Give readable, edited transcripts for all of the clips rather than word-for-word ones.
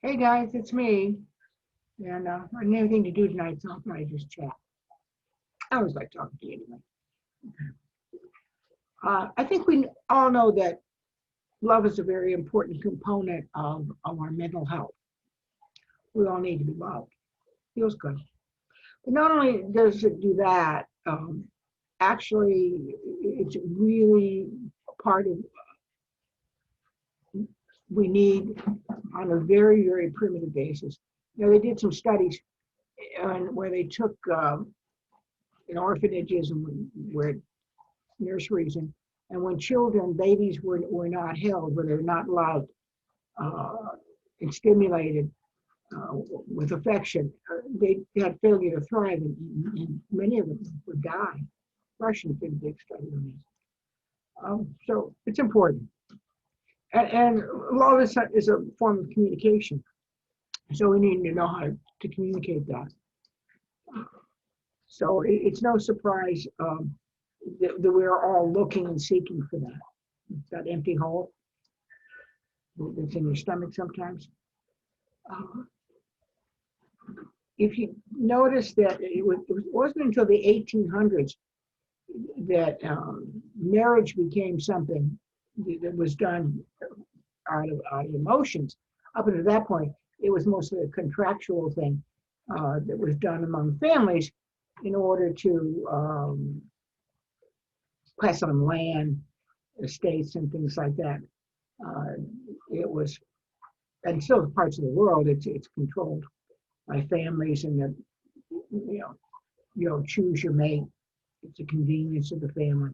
Hey guys, it's me. And I didn't have anything to do tonight, so I thought I'd just chat. I always like talking to you anyway. I think we all know that love is a very important component of our mental health. We all need to be loved. Feels good. But not only does it do that, actually, it's really part of we need on a very, very primitive basis. They did some studies where they took in orphanages and where nurseries and when children, babies were not held, where they were not loved uh, and stimulated with affection, they had failure to thrive, and many of them would die. Russians did a big study on this. So it's important. And love is a form of communication. So we need to know how to communicate that. So it's no surprise that we're all looking and seeking for that. That empty hole that's in your stomach sometimes. Uh, if you notice that it wasn't until the 1800s that marriage became something that was done out of emotions. Up until that point, it was mostly a contractual thing that was done among families in order to pass on land, estates, and things like that. Uh, it was, and still parts of the world, it's controlled by families, and the you know choose your mate. It's a convenience of the family.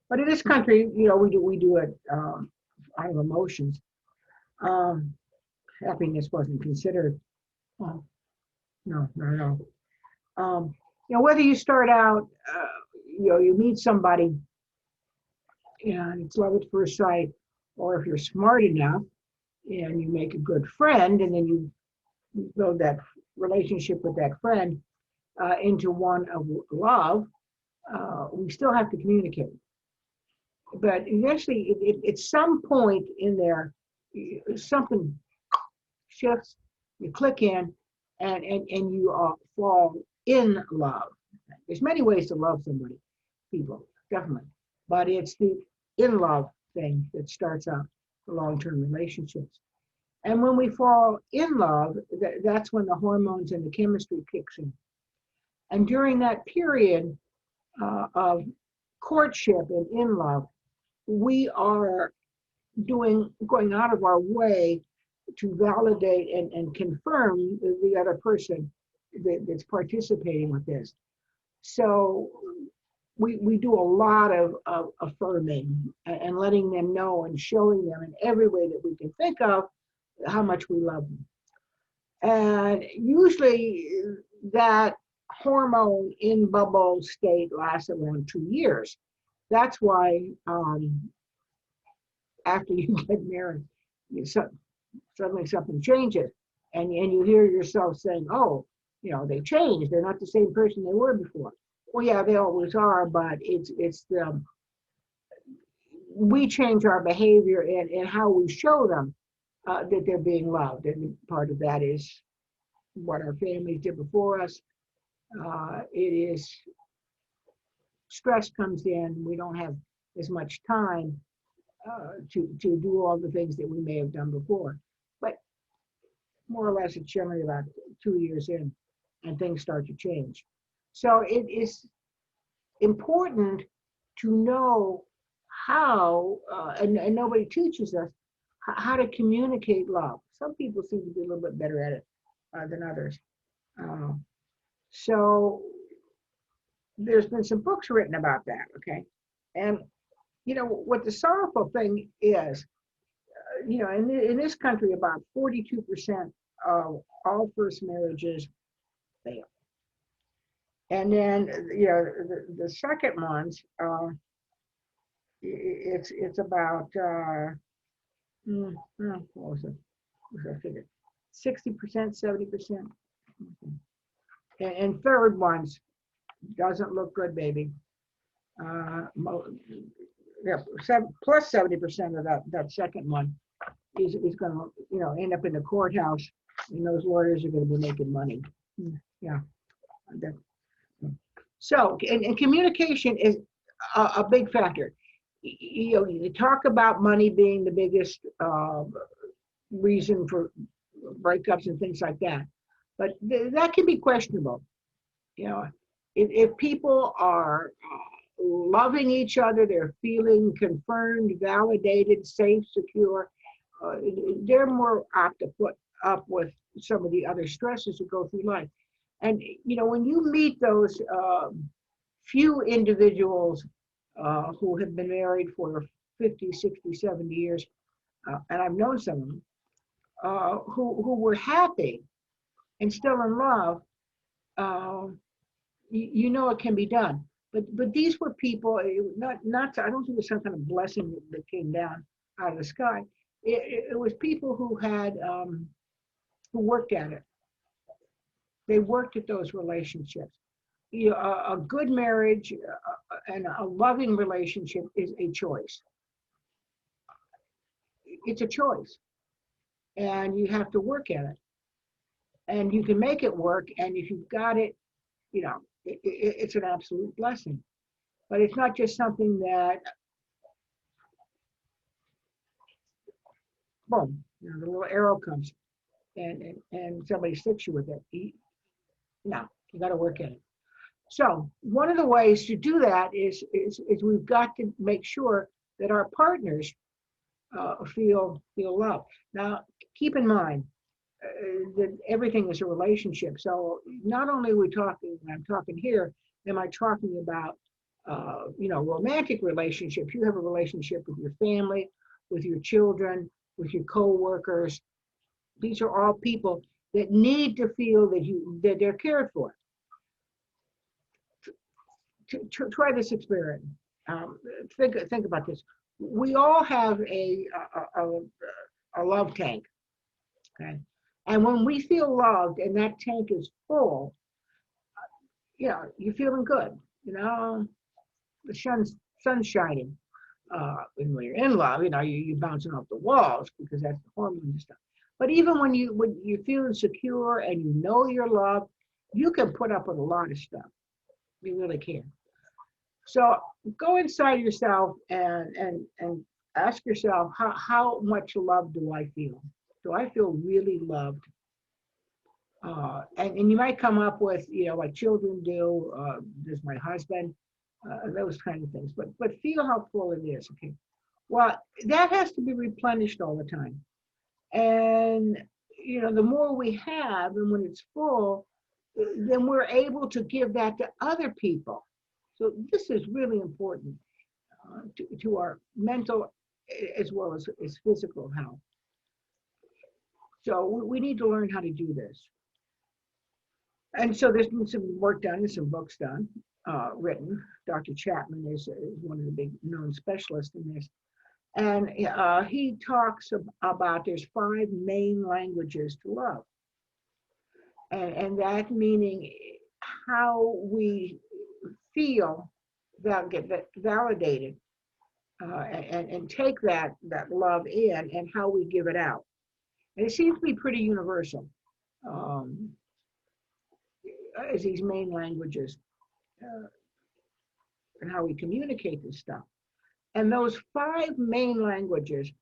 But in this country, we do it out of emotions. Um, Happiness wasn't considered. Oh, no, not at all. Whether you start out, you meet somebody and it's love at first sight, or if you're smart enough and you make a good friend, and then you build that relationship with that friend into one of love, we still have to communicate. But eventually, at some point in there, something shifts, you click in, and you fall in love. There's many ways to love somebody, people, definitely. But it's the in love thing that starts out the long-term relationships. And when we fall in love, that's when the hormones and the chemistry kicks in. And during that period of courtship and in love, we are going out of our way to validate and confirm the other person that's participating with this. So we do a lot of affirming and letting them know and showing them in every way that we can think of how much we love them. And usually that hormone in bubble state lasts around 2 years. That's why after you get married, suddenly something changes, and you hear yourself saying, "Oh, they changed. They're not the same person they were before." Well, yeah, they always are, but it's the we change our behavior and how we show them that they're being loved, and part of that is what our families did before us. It is stress comes in. We don't have as much time to do all the things that we may have done before. But more or less, it's generally about 2 years in, and things start to change. So it is important to know how, and nobody teaches us how to communicate love. Some people seem to be a little bit better at it than others. Uh, so there's been some books written about that, okay? And what the sorrowful thing is, in this country, about 42% of all first marriages fail. And then, the second ones, it's about, what was it? What was I figure? 60%, 70%. And third ones doesn't look good, baby. Uh, yeah, plus 70% of that second one is going to, end up in the courthouse, and those lawyers are going to be making money. Yeah. So, and communication is a big factor. You talk about money being the biggest reason for breakups and things like that, but that can be questionable. If people are loving each other, they're feeling confirmed, validated, safe, secure, they're more apt to put up with some of the other stresses that go through life. And, when you meet those few individuals who have been married for 50, 60, 70 years, and I've known some of them, who were happy and still in love, it can be done. But these were people, not I don't think it was some kind of blessing that came down out of the sky. It was people who had who worked at it. They worked at those relationships. A good marriage and a loving relationship is a choice. It's a choice, and you have to work at it. And you can make it work, and if you've got it, it's an absolute blessing. But it's not just something that, boom, the little arrow comes and somebody sticks you with it. No, you got to work at it. So one of the ways to do that is we've got to make sure that our partners feel loved. Now, keep in mind that everything is a relationship. So not only are we talking, when I'm talking here, am I talking about romantic relationships? You have a relationship with your family, with your children, with your co-workers. These are all people that need to feel that they're cared for. Try this experiment. Think about this. We all have a love tank, okay? And when we feel loved and that tank is full, you're feeling good. The sun's shining. And when you're in love, you're bouncing off the walls because that's the hormones and stuff. But even when you're feeling secure and you're loved, you can put up with a lot of stuff. You really can. So go inside yourself and ask yourself, how much love do I feel? Do I feel really loved? And you might come up with, like children do, there's my husband, those kind of things. But feel how full it is, okay? Well, that has to be replenished all the time. And, the more we have, and when it's full, then we're able to give that to other people. So this is really important to our mental as well as physical health. So we need to learn how to do this. And so there's been some work done and some books done, written. Dr. Chapman is one of the big known specialists in this. And he talks about there's 5 main languages to love. And that meaning how we feel that get validated and take that love in and how we give it out. And it seems to be pretty universal as these main languages and how we communicate this stuff. And those 5 main languages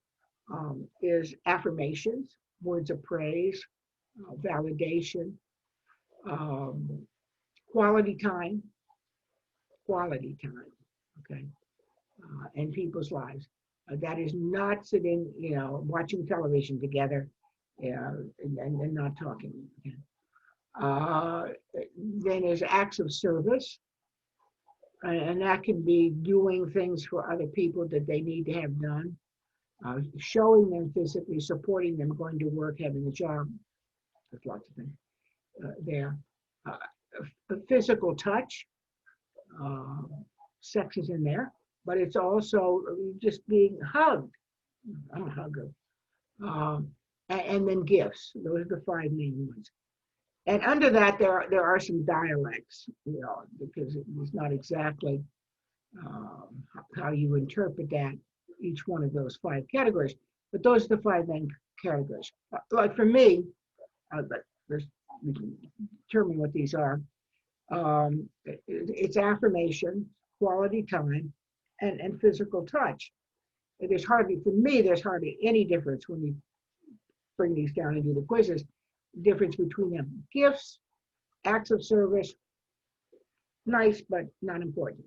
is affirmations, words of praise, validation, quality time, okay, in people's lives. That is not sitting, watching television together and not talking. Then there's acts of service, and that can be doing things for other people that they need to have done, showing them physically, supporting them, going to work, having a job. There's lots of things there. Physical touch, sex is in there, but it's also just being hugged. I'm a hugger. And then gifts. Those are the 5 main ones. And under that, there are some dialects, because it's not exactly how you interpret that, each one of those 5 categories. But those are the five main categories. Like for me, you can determine what these are. It's affirmation, quality time, and physical touch. For me, there's hardly any difference when you bring these down and do the quizzes. Difference between them. Gifts, acts of service, nice, but not important.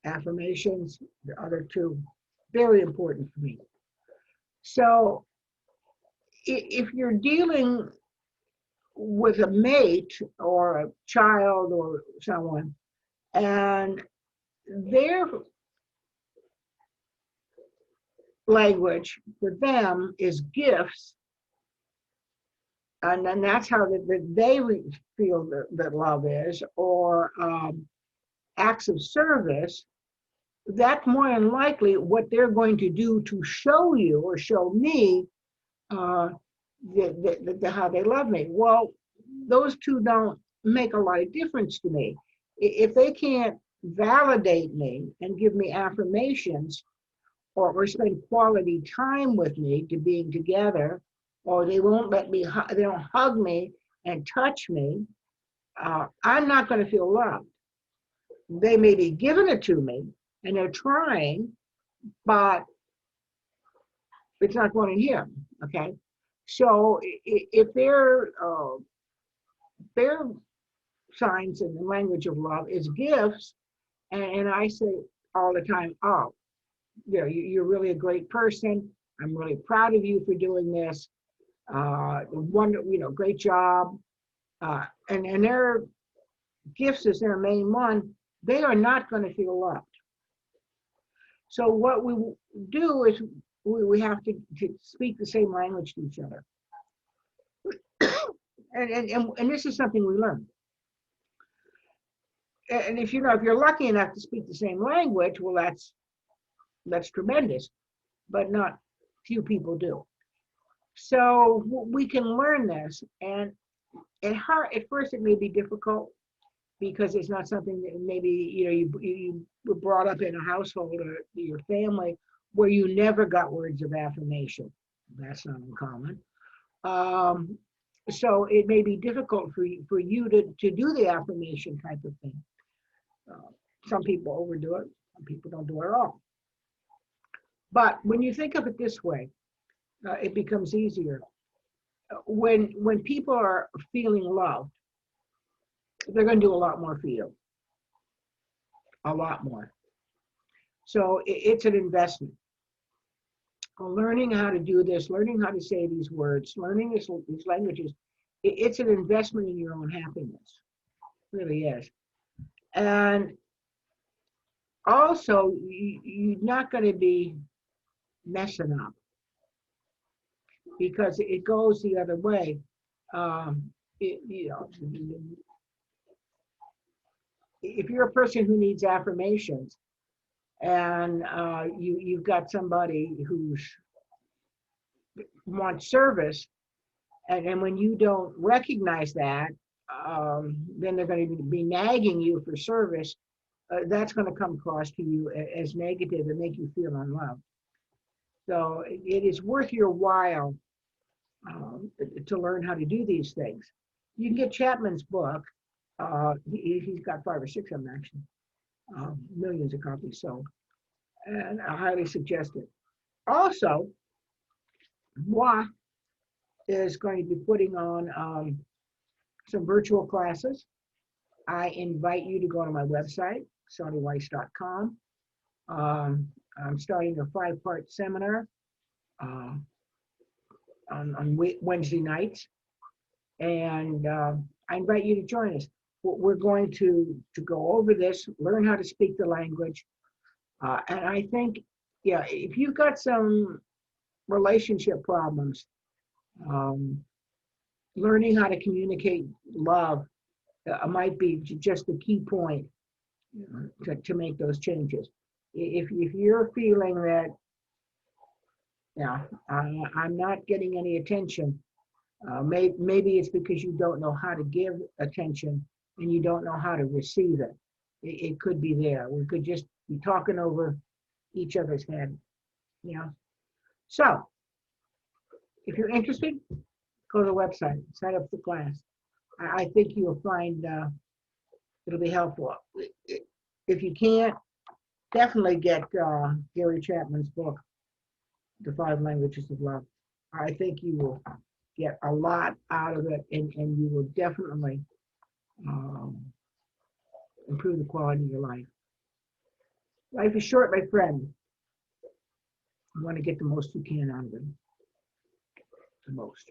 Affirmations, the other two, very important for me. So if you're dealing with a mate or a child or someone, and their language for them is gifts, and then that's how they feel that love is, or acts of service, that's more than likely what they're going to do to show you or show me how they love me. Well, those two don't make a lot of difference to me. If they can't validate me and give me affirmations, or spend quality time with me to being together, or they won't let me, they don't hug me and touch me, I'm not going to feel loved. They may be giving it to me and they're trying, but it's not going in here, okay? So if their signs in the language of love is gifts, and I say all the time, oh, you're really a great person. I'm really proud of you for doing this. Great job. And their gifts is their main one. They are not going to feel loved. So what we do is we have to speak the same language to each other. And this is something we learn. And if you're lucky enough to speak the same language, well, that's tremendous, but not few people do. So we can learn this, and at first it may be difficult because it's not something that maybe you were brought up in a household or your family where you never got words of affirmation. That's not uncommon. So it may be difficult for you to do the affirmation type of thing. Some people overdo it, some people don't do it at all. But when you think of it this way, it becomes easier. When people are feeling loved, they're going to do a lot more for you. A lot more. So it's an investment. Learning how to do this, learning how to say these words, learning these languages, it's an investment in your own happiness. It really is. And also, you're not going to be messing up because it goes the other way. If you're a person who needs affirmations and you've got somebody who wants service, and when you don't recognize that, then they're going to be nagging you for service. That's going to come across to you as negative and make you feel unloved. So it is worth your while to learn how to do these things. You can get Chapman's book. He's got 5 or 6 of them actually, millions of copies sold, and I highly suggest it. Also, Moi is going to be putting on some virtual classes. I invite you to go to my website, sonnyweiss.com. I'm starting a 5-part seminar on Wednesday nights, and I invite you to join us. We're going to go over this, learn how to speak the language, and I think, if you've got some relationship problems, learning how to communicate love might be just the key point to make those changes. If you're feeling that, I'm not getting any attention, maybe it's because you don't know how to give attention and you don't know how to receive it. It could be there. We could just be talking over each other's head. So if you're interested, go to the website, sign up for the class. I think you'll find it'll be helpful. If you can't, definitely get Gary Chapman's book, The Five Languages of Love. I think you will get a lot out of it, and you will definitely um, improve the quality of your life. Life is short, my friend. You want to get the most you can out of it. The most.